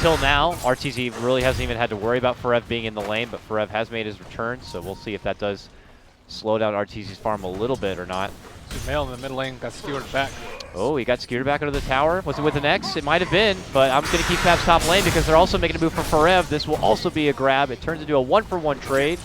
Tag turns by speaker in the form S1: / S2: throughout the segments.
S1: until now, Arteezy really hasn't even had to worry about Forev being in the lane, but Forev has made his return, so we'll see if that does slow down Arteezy's farm a little bit or not.
S2: SumaiL in the mid lane got skewered back.
S1: Oh, he got skewered back into the tower. Was it with an X? It might have been, but I'm going to keep Fab's top lane because they're also making a move for Forev. This will also be a grab. It turns into a 1-for-1 trade.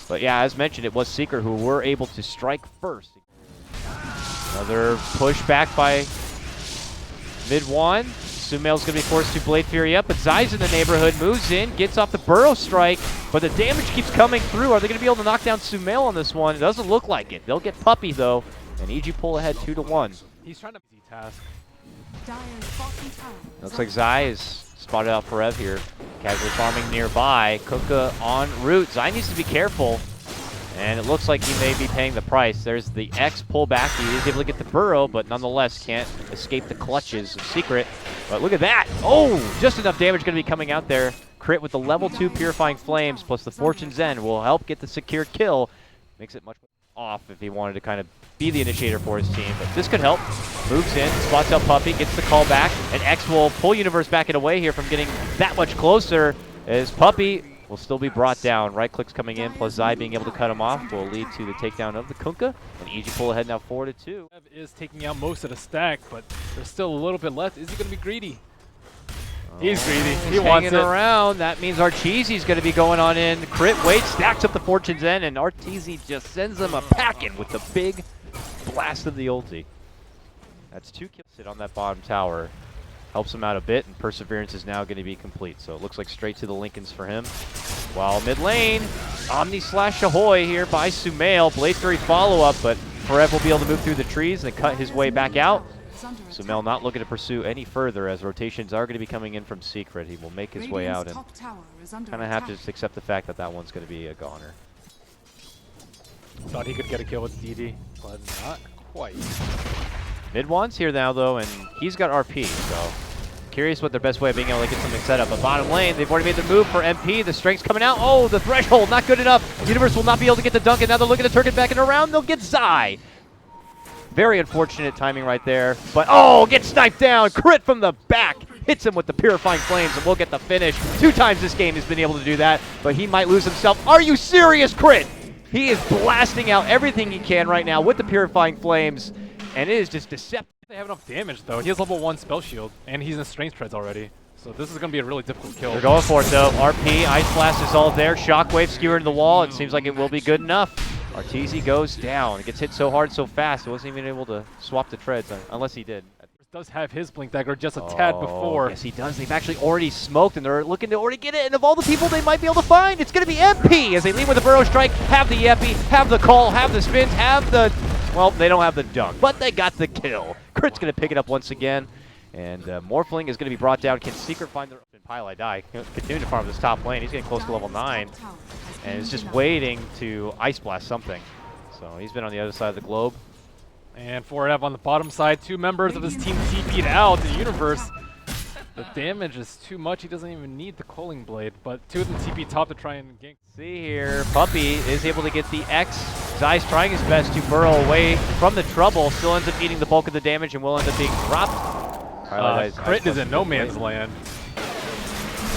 S1: But yeah, as mentioned, it was Secret who were able to strike first. Another push back by MidOne. SumaiL's going to be forced to Blade Fury up, but Zai's in the neighborhood, moves in, gets off the burrow strike, but the damage keeps coming through. Are they going to be able to knock down SumaiL on this one? It doesn't look like it. They'll get Puppy, though, and EG pull ahead 2-1.
S2: He's trying to easy task.
S1: Looks like Zai is spotted out Forev here. Casually farming nearby. Kunkka en route. Zai needs to be careful. And it looks like he may be paying the price. There's the X pullback. He is able to get the burrow, but nonetheless can't escape the clutches of Secret. But look at that. Oh, just enough damage going to be coming out there. Crit with the level 2 Purifying Flames plus the Fortune's End will help get the secured kill. Makes it much off if he wanted to kind of be the initiator for his team. But this could help. Moves in, spots out Puppy, gets the call back. And X will pull Universe back and away here from getting that much closer as Puppy will still be brought down. Right clicks coming in, plus Zai being able to cut him off will lead to the takedown of the Kunkka. And EG pull ahead now 4-2.
S2: Is taking out most of the stack, but there's still a little bit left. Is he going to be greedy? He's greedy. He wants it
S1: around. That means Arteezy's going to be going on in. Crit waits, stacks up the Fortune's End, and Arteezy just sends him a packing with the big blast of the ulti. That's 2 kills. Sit on that bottom tower. Helps him out a bit, and Perseverance is now going to be complete. So it looks like straight to the Lincolns for him. While mid lane, Omni slash Ahoy here by SumaiL. Blade Fury follow-up, but Forev will be able to move through the trees and cut his way back out. SumaiL not looking to pursue any further as rotations are going to be coming in from Secret. He will make his way out and kind of have to just accept the fact that that one's going to be a goner.
S2: Thought he could get a kill with DD, but not quite.
S1: MidOne's here now, though, and he's got RP, so curious what their best way of being able to get something set up. But bottom lane, they've already made the move for MP. The strength's coming out. Oh, the threshold, not good enough. Universe will not be able to get the dunk, and now they're looking to turn it back and around. They'll get Zai. Very unfortunate timing right there. But, oh, gets sniped down. Crit from the back. Hits him with the Purifying Flames, and we'll get the finish. 2 times this game he's been able to do that, but he might lose himself. Are you serious, Crit? He is blasting out everything he can right now with the Purifying Flames. And it is just deceptive.
S2: They have enough damage, though. He has level 1 spell shield, and he's in strength treads already. So this is going to be a really difficult kill.
S1: They're going for it, though. RP, Ice Blast is all there. Shockwave skewered the wall. It seems like it will be good enough. Arteezy goes down. It gets hit so hard so fast, it wasn't even able to swap the treads, unless he did.
S2: Does have his Blink Dagger just a tad before.
S1: Yes, he does. They've actually already smoked, and they're looking to already get it. And of all the people they might be able to find, it's going to be MP as they lead with the Burrow Strike, have the Epi, have the call, have the spins, have the... Well, they don't have the dunk, but they got the kill. Crit's going to pick it up once again, and Morphling is going to be brought down. Can Secret find their... Pile die. Continue to farm this top lane. He's getting close to level 9, and is just waiting to Ice Blast something. So he's been on the other side of the globe.
S2: And Forev on the bottom side, 2 members of his team TP'd out. The Universe, the damage is too much. He doesn't even need the Culling Blade, but 2 of them TP top to try and gank.
S1: See here, Puppy is able to get the X. Zai's trying his best to burrow away from the trouble. Still ends up eating the bulk of the damage and will end up being dropped.
S2: Crit is in no man's land.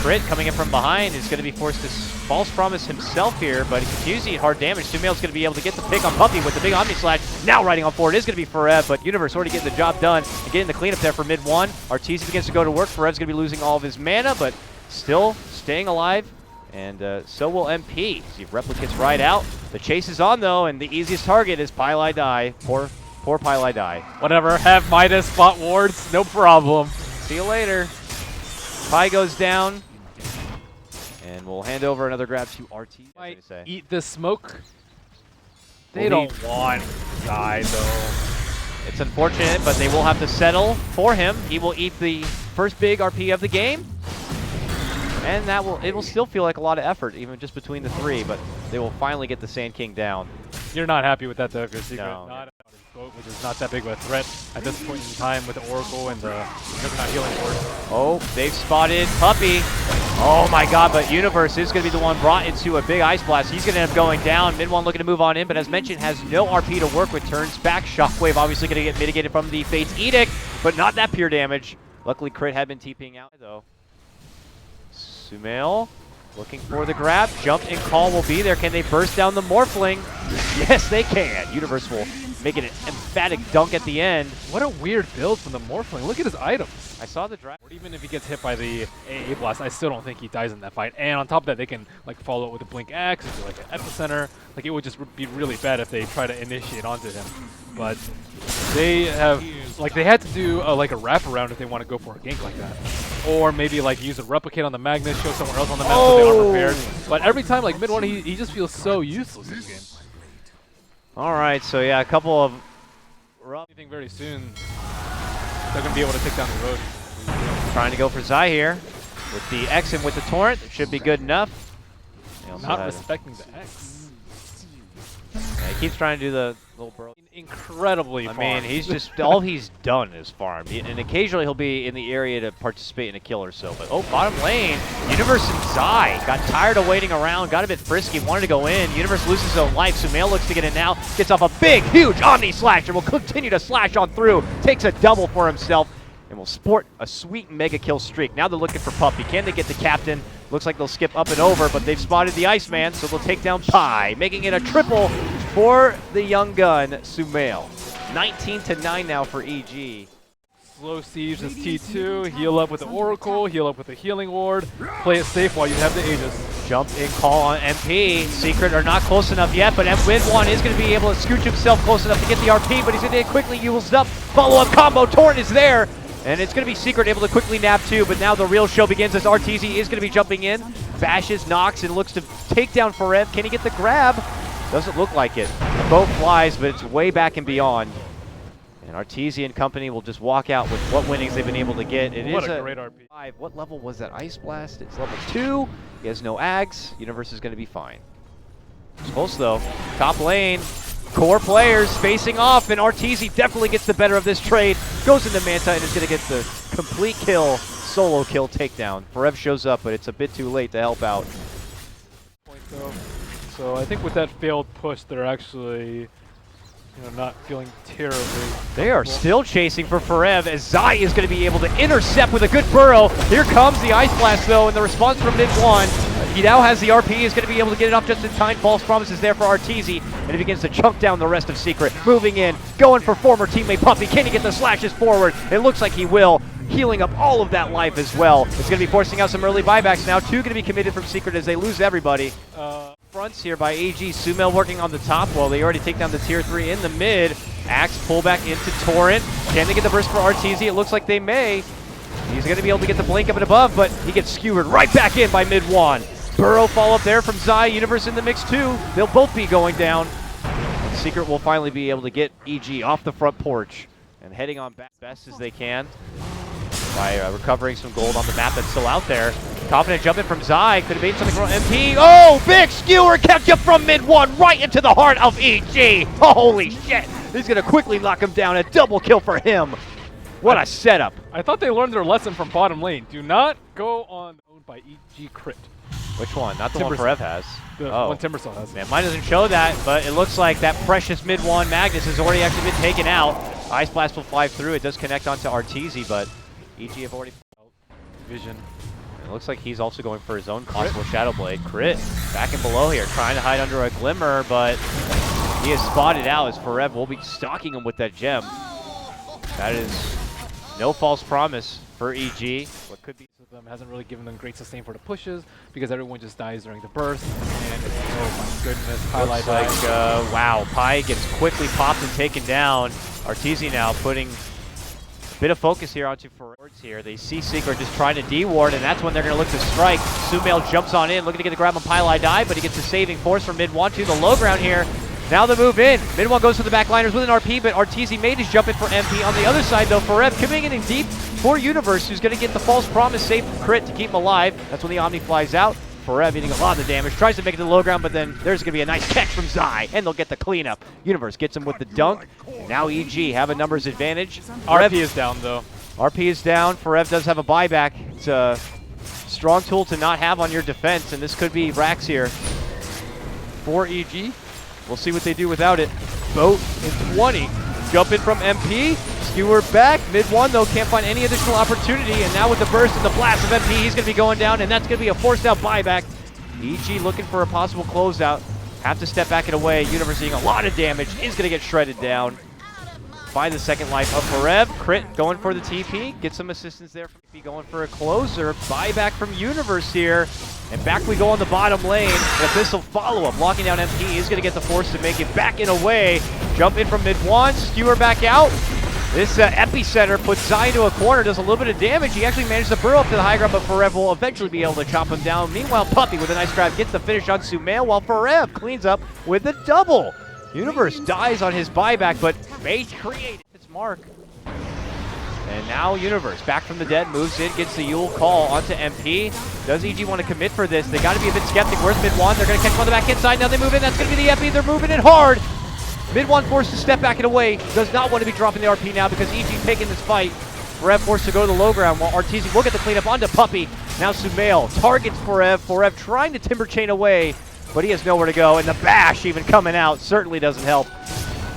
S1: Crit coming in from behind is going to be forced to false promise himself here, but he continues to eat hard damage. SumaiL's going to be able to get the pick on Puppy with the big Omni Slash. Now riding on forward is going to be Forev, but Universe already getting the job done and getting the cleanup there for MidOne. Arteezy begins to go to work. Forev's going to be losing all of his mana, but still staying alive, and so will MP. See if Replicate's right out. The chase is on, though, and the easiest target is Pile Die. Poor Pile Die.
S2: Whatever, have Midas spot wards, no problem.
S1: See you later. Pi goes down. And we'll hand over another grab to Arteezy.
S2: Might eat this smoke. They don't want Zai, though.
S1: It's unfortunate, but they will have to settle for him. He will eat the first big RP of the game. And it will still feel like a lot of effort, even just between the 3, but they will finally get the Sand King down.
S2: You're not happy with that, though, because Secret
S1: No.
S2: not out his boat, which is not that big of a threat at this point in time with the Oracle and the Juggernaut healing ward.
S1: Oh, they've spotted Puppy. Oh my god, but Universe is going to be the one brought into a big Ice Blast. He's going to end up going down. MidOne looking to move on in, but as mentioned, has no RP to work with. Turns back. Shockwave obviously going to get mitigated from the Fate's Edict, but not that pure damage. Luckily, Crit had been TPing out, though. SumaiL looking for the grab. Jump and call will be there. Can they burst down the Morphling? Yes, they can. Universe will make it an emphatic dunk at the end.
S2: What a weird build from the Morphling. Look at his items.
S1: I saw the drag.
S2: Even if he gets hit by the AA blast, I still don't think he dies in that fight. And on top of that, they can like follow it with a Blink X into like an Epicenter. Like it would just be really bad if they try to initiate onto him. But they have they had to do like a wraparound if they want to go for a gank like that. Or maybe like use a replicate on the Magnus, show somewhere else on the map so they aren't prepared. But every time like MidOne, he just feels so useless in this game.
S1: All right, so yeah, a couple of
S2: I think very soon they're going to be able to take down the road.
S1: Trying to go for Zai here with the X and with the Torrent. It should be good enough.
S2: Not respecting the X.
S1: Yeah, he keeps trying to do the little burrow.
S2: Incredibly farm.
S1: I mean, he's just, all he's done is farm. And occasionally he'll be in the area to participate in a kill or so. But, oh, bottom lane, Universe and Zai got tired of waiting around, got a bit frisky, wanted to go in. Universe loses his own life. SumaiL looks to get in now, gets off a big, huge Omni Slash, and will continue to slash on through. Takes a double for himself, and will sport a sweet mega kill streak. Now they're looking for Puppy. Can they get the captain? Looks like they'll skip up and over, but they've spotted the Iceman, so they'll take down Pi, making it a triple for the young gun, SumaiL. 19-9 now for EG.
S2: Slow siege is T2, heal up with the Oracle, heal up with the Healing Ward, play it safe while you have the Aegis.
S1: Jump in call on MP. Secret are not close enough yet, but MidOne is going to be able to scooch himself close enough to get the RP, but he's going to get quickly used up. Follow-up combo, Torrent is there. And it's going to be Secret able to quickly nab too, but now the real show begins as Arteezy is going to be jumping in. Bashes, knocks, and looks to take down Forev. Can he get the grab? Doesn't look like it. The boat flies, but it's way back and beyond. And Arteezy and company will just walk out with what winnings they've been able to get.
S2: What a great RP.
S1: 5. What level was that Ice Blast? It's level 2. He has no Ags. Universe is going to be fine. It's close though. Top lane. Core players facing off, and Arteezy definitely gets the better of this trade. Goes into Manta and is going to get the complete kill, solo kill takedown. Forev shows up, but it's a bit too late to help out.
S2: So I think with that failed push, they're actually not feeling terribly.
S1: They are still chasing for Forev as Zai is going to be able to intercept with a good burrow. Here comes the Ice Blast though, and the response from MidOne. He now has the RP, is going to be able to get it off just in time. False promises there for Arteezy, and he begins to chunk down the rest of Secret. Moving in, going for former teammate Puppy. Can he get the slashes forward? It looks like he will. Healing up all of that life as well. It's going to be forcing out some early buybacks now. 2 going to be committed from Secret as they lose everybody. Fronts here by EG. SumaiL working on the top while they already take down the tier 3 in the mid. Axe pullback into Torrent. Can they get the burst for Arteezy? It looks like they may. He's going to be able to get the blink up and above, but he gets skewered right back in by MidOne. Burrow follow up there from Zai. Universe in the mix too. They'll both be going down. And Secret will finally be able to get EG off the front porch and heading on back best as they can by recovering some gold on the map that's still out there. Confident jumping from Zai. Could have made something from MP. Oh, big skewer catch up from MidOne right into the heart of EG. Holy shit. He's going to quickly knock him down. A double kill for him. What a setup.
S2: I thought they learned their lesson from bottom lane. Do not go on owned by EG Crit.
S1: Which one? Not the one Forev has.
S2: The one Timbersaw has.
S1: Man, mine doesn't show that, but it looks like that precious MidOne Magnus has already actually been taken out. Ice Blast will fly through. It does connect onto Arteezy, but EG have already
S2: Vision.
S1: It looks like he's also going for his own possible Shadow Blade. Crit back and below here, trying to hide under a Glimmer, but he is spotted out as Forev will be stalking him with that gem. That is no false promise for EG. What could be
S2: them hasn't really given them great sustain for the pushes because everyone just dies during the burst. And oh my goodness, highlight
S1: like wow, Pi gets quickly popped and taken down. Arteezy now putting a bit of focus here onto forwards here. They see Secret just trying to D-ward, and that's when they're going to look to strike. SumaiL jumps on in, looking to get the grab on Pylai die, but he gets a saving force from MidOne to the low ground here. Now the move in. MidOne goes to the backliners with an RP, but Arteezy made his jump in for MP. On the other side, though, Forev coming in deep for Universe, who's going to get the false promise save from Crit to keep him alive. That's when the Omni flies out. Forev eating a lot of the damage, tries to make it to the low ground, but then there's going to be a nice catch from Zai, and they'll get the cleanup. Universe gets him with the dunk. And now EG have a numbers advantage.
S2: RP is down, though.
S1: RP is down. Forev does have a buyback. It's a strong tool to not have on your defense, and this could be Rax here for EG. We'll see what they do without it. Boat in 20. Jump in from MP. Skewer back. MidOne, though, can't find any additional opportunity. And now with the burst and the blast of MP, he's going to be going down, and that's going to be a forced out buyback. EG looking for a possible closeout. Have to step back and away. Universe seeing a lot of damage. Is going to get shredded down by the second life of Forev. Crit going for the TP. Get some assistance there from TP going for a closer. Buyback from Universe here. And back we go on the bottom lane. An Abyssal follow-up. Locking down MP is going to get the force to make it back in away. Jump in from MidOne. Skewer back out. This epicenter puts Zai into a corner. Does a little bit of damage. He actually managed to burrow up to the high ground, but Forev will eventually be able to chop him down. Meanwhile, Puppey with a nice grab gets the finish on SumaiL, while Forev cleans up with the double. Universe dies on his buyback, but Base created its mark. And now Universe, back from the dead, moves in, gets the Yule call onto MP. Does EG want to commit for this? They got to be a bit skeptic. Where's MidOne? They're going to catch him on the back inside. Now they move in. That's going to be the EP. They're moving it hard. MidOne forced to step back and away. Does not want to be dropping the RP now because EG taking this fight. Forev forced to go to the low ground while Arteezy will get the cleanup onto Puppey. Now SumaiL targets Forev. Forev trying to timber chain away, but he has nowhere to go. And the bash even coming out certainly doesn't help.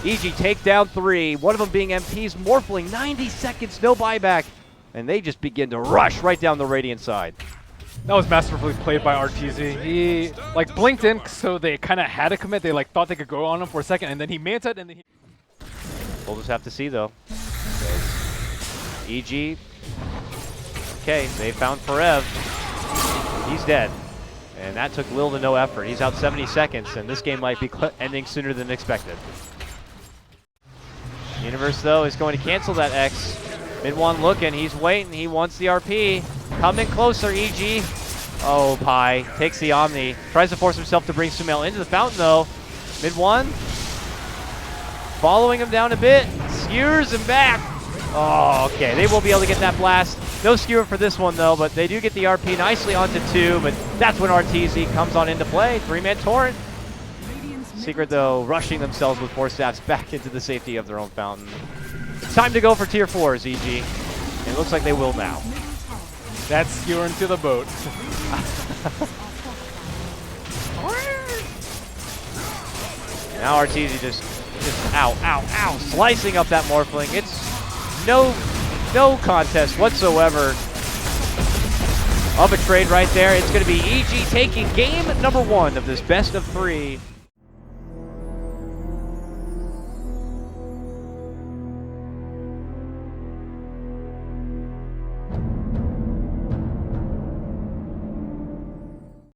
S1: EG take down 3, one of them being MP's Morphling, 90 seconds, no buyback, and they just begin to rush right down the Radiant side.
S2: That was masterfully played by Arteezy. He like blinked in, so they kind of had to commit. They like thought they could go on him for a second, and then he manted, and then he...
S1: We'll just have to see though. EG, okay, they found Forev. He's dead. And that took little to no effort. He's out 70 seconds, and this game might be ending sooner than expected. Universe, though, is going to cancel that X. MidOne looking, he's waiting, he wants the RP. Coming closer, EG. Oh, Pi takes the Omni. Tries to force himself to bring SumaiL into the fountain, though. MidOne following him down a bit. Skewers him back. Oh, okay, they won't be able to get that blast. No skewer for this one, though, but they do get the RP nicely onto 2, but that's when Arteezy comes on into play. 3-man torrent. Secret, though, rushing themselves with 4 staffs back into the safety of their own fountain. Time to go for tier 4s, EG. And it looks like they will now.
S2: That's skewering to the boat.
S1: Now Arteezy just ow, ow, ow, slicing up that Morphling. It's no contest whatsoever of a trade right there. It's going to be EG taking game number 1 of this best of 3.